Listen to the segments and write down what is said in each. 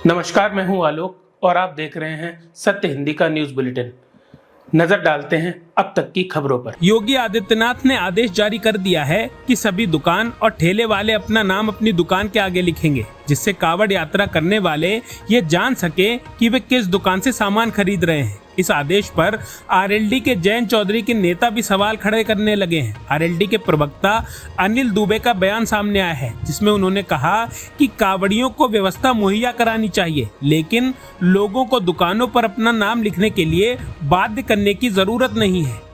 नमस्कार, मैं हूं आलोक और आप देख रहे हैं सत्य हिंदी का न्यूज बुलेटिन। नजर डालते हैं अब तक की खबरों पर। योगी आदित्यनाथ ने आदेश जारी कर दिया है कि सभी दुकान और ठेले वाले अपना नाम अपनी दुकान के आगे लिखेंगे, जिससे कावड़ यात्रा करने वाले ये जान सके कि वे किस दुकान से सामान खरीद रहे हैं। इस आदेश पर आरएलडी के जयंत चौधरी के नेता भी सवाल खड़े करने लगे हैं। आरएलडी के प्रवक्ता अनिल दुबे का बयान सामने आया है, जिसमें उन्होंने कहा कि कावड़ियों को व्यवस्था मुहैया करानी चाहिए, लेकिन लोगों को दुकानों पर अपना नाम लिखने के लिए बाध्य करने की जरूरत नहीं है।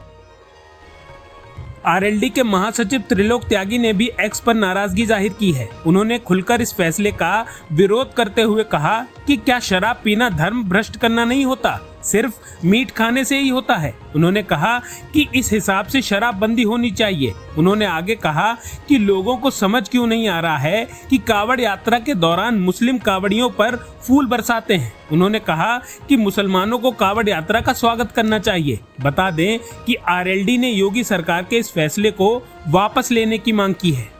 आरएलडी के महासचिव त्रिलोक त्यागी ने भी एक्स पर नाराजगी जाहिर की है। उन्होंने खुलकर इस फैसले का विरोध करते हुए कहा कि क्या शराब पीना धर्म भ्रष्ट करना नहीं होता, सिर्फ मीट खाने से ही होता है। उन्होंने कहा कि इस हिसाब से शराबबंदी होनी चाहिए। उन्होंने आगे कहा कि लोगों को समझ क्यों नहीं आ रहा है कि कावड़ यात्रा के दौरान मुस्लिम कावड़ियों पर फूल बरसाते हैं। उन्होंने कहा कि मुसलमानों को कावड़ यात्रा का स्वागत करना चाहिए। बता दें कि आरएलडी ने योगी सरकार के इस फैसले को वापस लेने की मांग की है।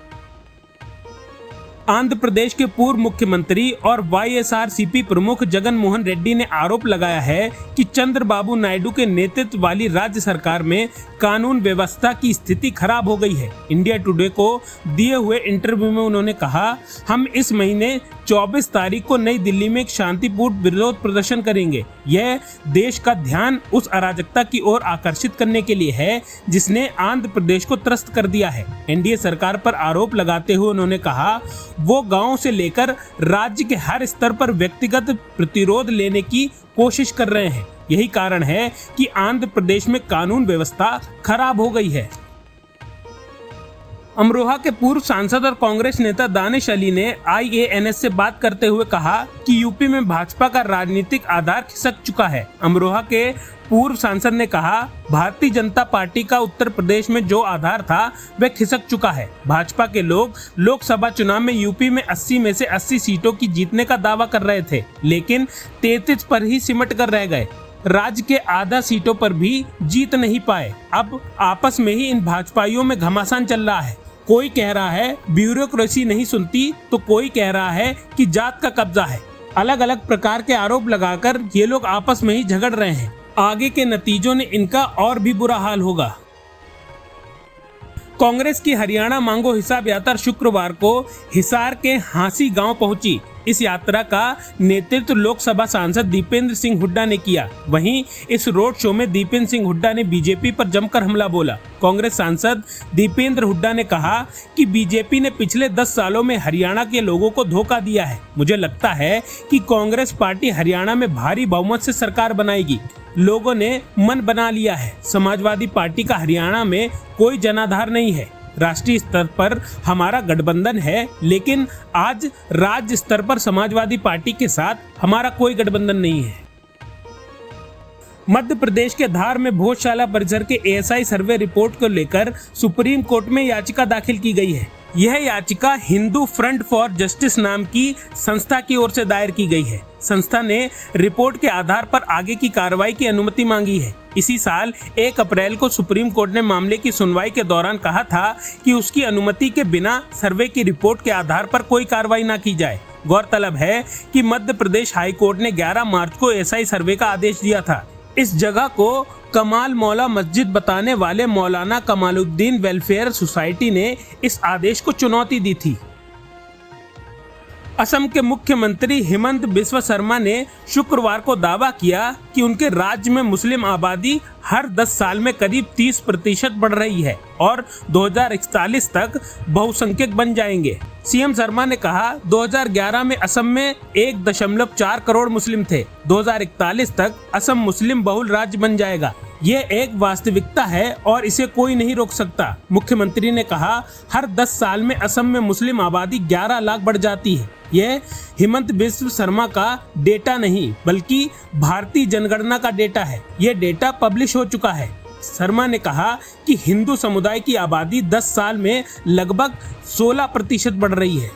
आंध्र प्रदेश के पूर्व मुख्यमंत्री और वाईएसआरसीपी प्रमुख जगन मोहन रेड्डी ने आरोप लगाया है कि चंद्रबाबू नायडू के नेतृत्व वाली राज्य सरकार में कानून व्यवस्था की स्थिति खराब हो गई है। इंडिया टुडे को दिए हुए इंटरव्यू में उन्होंने कहा, हम इस महीने 24 तारीख को नई दिल्ली में एक शांतिपूर्ण विरोध प्रदर्शन करेंगे। यह देश का ध्यान उस अराजकता की ओर आकर्षित करने के लिए है जिसने आंध्र प्रदेश को त्रस्त कर दिया है। एनडीए सरकार पर आरोप लगाते हुए उन्होंने कहा, वो गांव से लेकर राज्य के हर स्तर पर व्यक्तिगत प्रतिरोध लेने की कोशिश कर रहे हैं। यही कारण है कि आंध्र प्रदेश में कानून व्यवस्था खराब हो गई है। अमरोहा के पूर्व सांसद और कांग्रेस नेता दानिश अली ने IANS से बात करते हुए कहा कि यूपी में भाजपा का राजनीतिक आधार खिसक चुका है। अमरोहा के पूर्व सांसद ने कहा, भारतीय जनता पार्टी का उत्तर प्रदेश में जो आधार था वह खिसक चुका है। भाजपा के लोग लोकसभा चुनाव में यूपी में 80 में से 80 सीटों की जीतने का दावा कर रहे थे, लेकिन 33 पर ही सिमट कर रह गए। राज्य के आधा सीटों पर भी जीत नहीं पाए। अब आपस में ही इन भाजपाइयों में घमासान चल रहा है। कोई कह रहा है ब्यूरोक्रेसी नहीं सुनती, तो कोई कह रहा है कि जात का कब्जा है। अलग अलग प्रकार के आरोप लगाकर ये लोग आपस में ही झगड़ रहे हैं। आगे के नतीजों ने इनका और भी बुरा हाल होगा। कांग्रेस की हरियाणा मांगो हिसाब यात्रा शुक्रवार को हिसार के हांसी गांव पहुंची। इस यात्रा का नेतृत्व लोकसभा सांसद दीपेंद्र सिंह हुड्डा ने किया। वहीं इस रोड शो में दीपेंद्र सिंह हुड्डा ने बीजेपी पर जमकर हमला बोला। कांग्रेस सांसद दीपेंद्र हुड्डा ने कहा कि बीजेपी ने पिछले 10 सालों में हरियाणा के लोगों को धोखा दिया है। मुझे लगता है कि कांग्रेस पार्टी हरियाणा में भारी बहुमत से सरकार बनाएगी। लोगों ने मन बना लिया है। समाजवादी पार्टी का हरियाणा में कोई जनाधार नहीं है। राष्ट्रीय स्तर पर हमारा गठबंधन है, लेकिन आज राज्य स्तर पर समाजवादी पार्टी के साथ हमारा कोई गठबंधन नहीं है। मध्य प्रदेश के धार में भोजशाला परिसर के ASI सर्वे रिपोर्ट को लेकर सुप्रीम कोर्ट में याचिका दाखिल की गई है। यह याचिका हिंदू फ्रंट फॉर जस्टिस नाम की संस्था की ओर से दायर की गई है। संस्था ने रिपोर्ट के आधार पर आगे की कार्रवाई की अनुमति मांगी है। इसी साल 1 अप्रैल को सुप्रीम कोर्ट ने मामले की सुनवाई के दौरान कहा था कि उसकी अनुमति के बिना सर्वे की रिपोर्ट के आधार पर कोई कार्रवाई न की जाए। गौरतलब है कि मध्य प्रदेश हाई कोर्ट ने 11 मार्च को ASI सर्वे का आदेश दिया था। इस जगह को कमाल मौला मस्जिद बताने वाले मौलाना कमालुद्दीन वेलफेयर सोसाइटी ने इस आदेश को चुनौती दी थी। असम के मुख्यमंत्री हिमंत बिस्वा शर्मा ने शुक्रवार को दावा किया कि उनके राज्य में मुस्लिम आबादी हर 10 साल में करीब 30% बढ़ रही है और 2041 तक बहुसंख्यक बन जाएंगे। सीएम शर्मा ने कहा, 2011 में असम में 1.4 करोड़ मुस्लिम थे। 2041 तक असम मुस्लिम बहुल राज्य बन जाएगा। यह एक वास्तविकता है और इसे कोई नहीं रोक सकता। मुख्यमंत्री ने कहा, हर 10 साल में असम में मुस्लिम आबादी 11 लाख बढ़ जाती है। यह हिमंत बिस्वा शर्मा का डेटा नहीं, बल्कि भारतीय जनगणना का डेटा है। यह डेटा पब्लिश हो चुका है। शर्मा ने कहा कि हिंदू समुदाय की आबादी 10 साल में लगभग 16% बढ़ रही है।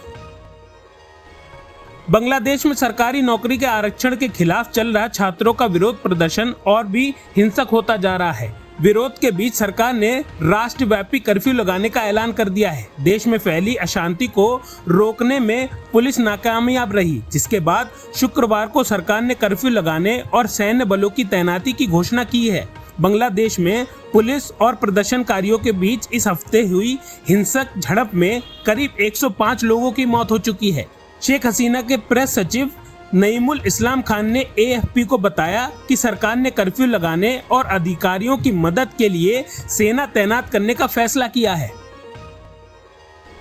बांग्लादेश में सरकारी नौकरी के आरक्षण के खिलाफ चल रहा छात्रों का विरोध प्रदर्शन और भी हिंसक होता जा रहा है। विरोध के बीच सरकार ने राष्ट्रव्यापी कर्फ्यू लगाने का ऐलान कर दिया है। देश में फैली अशांति को रोकने में पुलिस नाकामयाब रही, जिसके बाद शुक्रवार को सरकार ने कर्फ्यू लगाने और सैन्य बलों की तैनाती की घोषणा की है। बांग्लादेश में पुलिस और प्रदर्शनकारियों के बीच इस हफ्ते हुई हिंसक झड़प में करीब 105 लोगों की मौत हो चुकी है। शेख हसीना के प्रेस सचिव नईमुल इस्लाम खान ने AFP को बताया कि सरकार ने कर्फ्यू लगाने और अधिकारियों की मदद के लिए सेना तैनात करने का फैसला किया है।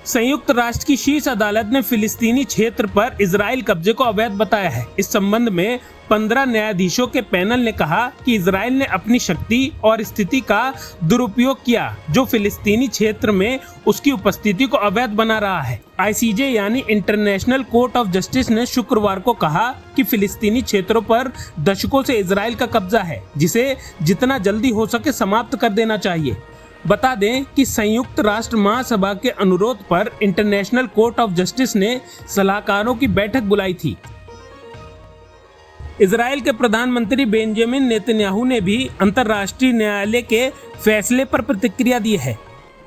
संयुक्त राष्ट्र की शीर्ष अदालत ने फिलिस्तीनी क्षेत्र पर इजराइल कब्जे को अवैध बताया है। इस संबंध में 15 न्यायाधीशों के पैनल ने कहा कि इजराइल ने अपनी शक्ति और स्थिति का दुरुपयोग किया, जो फिलिस्तीनी क्षेत्र में उसकी उपस्थिति को अवैध बना रहा है। ICJ यानी इंटरनेशनल कोर्ट ऑफ जस्टिस ने शुक्रवार को कहा कि फिलिस्तीनी क्षेत्रों पर दशकों से इजराइल का कब्जा है, जिसे जितना जल्दी हो सके समाप्त कर देना चाहिए। बता दें कि संयुक्त राष्ट्र महासभा के अनुरोध पर इंटरनेशनल कोर्ट ऑफ जस्टिस ने सलाहकारों की बैठक बुलाई थी। इजराइल के प्रधानमंत्री बेंजामिन नेतन्याहू ने भी अंतर्राष्ट्रीय न्यायालय के फैसले पर प्रतिक्रिया दी है।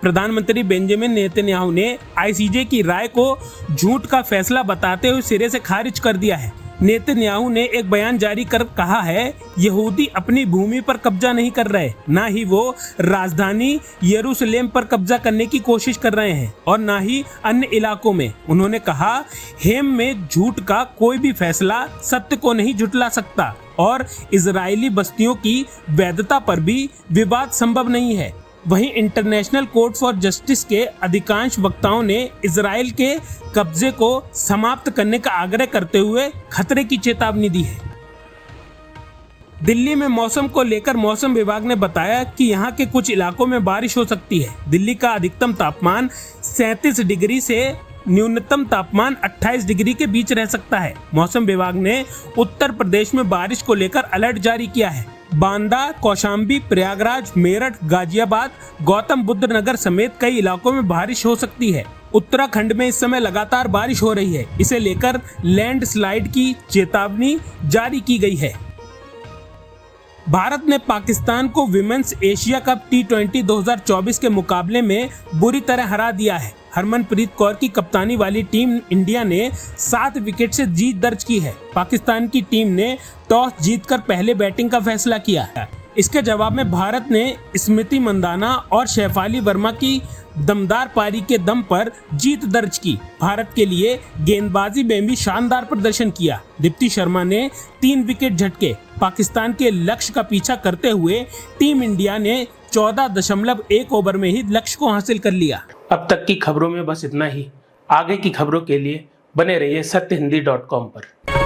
प्रधानमंत्री बेंजामिन नेतन्याहू ने ICJ की राय को झूठ का फैसला बताते हुए सिरे से खारिज कर दिया है। नेतन्याहू ने एक बयान जारी कर कहा है, यहूदी अपनी भूमि पर कब्जा नहीं कर रहे, ना ही वो राजधानी यरूशलेम पर कब्जा करने की कोशिश कर रहे हैं और ना ही अन्य इलाकों में। उन्होंने कहा, हेम में झूठ का कोई भी फैसला सत्य को नहीं झुठला सकता और इजरायली बस्तियों की वैधता पर भी विवाद संभव नहीं है। वहीं इंटरनेशनल कोर्ट फॉर जस्टिस के अधिकांश वक्ताओं ने इजराइल के कब्जे को समाप्त करने का आग्रह करते हुए खतरे की चेतावनी दी है। दिल्ली में मौसम को लेकर मौसम विभाग ने बताया कि यहां के कुछ इलाकों में बारिश हो सकती है। दिल्ली का अधिकतम तापमान 37 डिग्री से न्यूनतम तापमान 28 डिग्री के बीच रह सकता है। मौसम विभाग ने उत्तर प्रदेश में बारिश को लेकर अलर्ट जारी किया है। बांदा, कौशाम्बी, प्रयागराज, मेरठ, गाजियाबाद, गौतम बुद्ध नगर समेत कई इलाकों में बारिश हो सकती है। उत्तराखंड में इस समय लगातार बारिश हो रही है। इसे लेकर लैंडस्लाइड की चेतावनी जारी की गई है। भारत ने पाकिस्तान को विमेंस एशिया कप T20 2024 के मुकाबले में बुरी तरह हरा दिया है। हरमनप्रीत कौर की कप्तानी वाली टीम इंडिया ने 7 विकेट से जीत दर्ज की है। पाकिस्तान की टीम ने टॉस जीतकर पहले बैटिंग का फैसला किया है। इसके जवाब में भारत ने स्मृति मंदाना और शेफाली वर्मा की दमदार पारी के दम पर जीत दर्ज की। भारत के लिए गेंदबाजी में भी शानदार प्रदर्शन किया। दीप्ति शर्मा ने 3 विकेट झटके। पाकिस्तान के लक्ष्य का पीछा करते हुए टीम इंडिया ने 14.1 ओवर में ही लक्ष्य को हासिल कर लिया। अब तक की खबरों में बस इतना ही। आगे की खबरों के लिए बने रहिए सत्यहिंदी.com पर।